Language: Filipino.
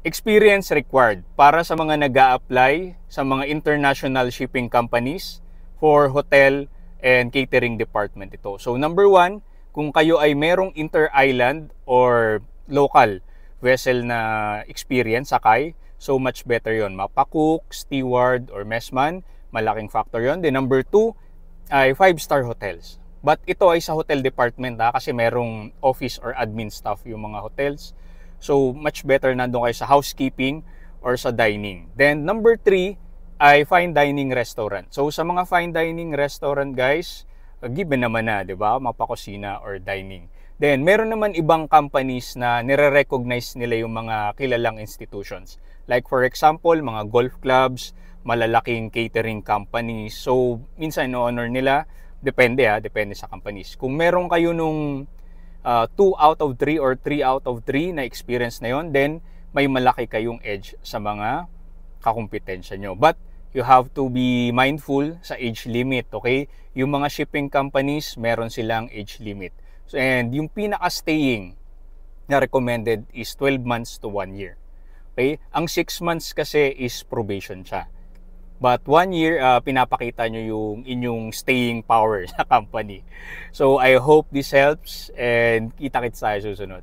Experience required para sa mga nag-a-apply sa mga international shipping companies for hotel and catering department ito. So number one, kung kayo ay merong inter-island or local vessel na experience sakay, so much better yon. Mapacook, steward, or messman, malaking factor yon. Then number two ay 5-star hotels. But ito ay sa hotel department kasi merong office or admin staff yung mga hotels. So, much better nandun kayo sa housekeeping or sa dining. Then, number 3 ay fine dining restaurant. So, sa mga fine dining restaurant, guys, given naman na, di ba? Mapakusina or dining. Then, meron naman ibang companies na nire-recognize nila yung mga kilalang institutions. Like, for example, mga golf clubs, malalaking catering companies. So, minsan, no-honor nila. Depende sa companies. Kung meron kayo nung 2 out of 3 or 3 out of 3 na experience na yon, then may malaki kayong edge sa mga kakumpetensya nyo. But you have to be mindful sa age limit, okay? Yung mga shipping companies, meron silang age limit. So, and yung pinaka-staying na recommended is 12 months to 1 year. Okay? Ang 6 months kasi is probation siya. But 1 year, pinapakita nyo yung inyong staying power sa company. So, I hope this helps and kita-kits tayo susunod.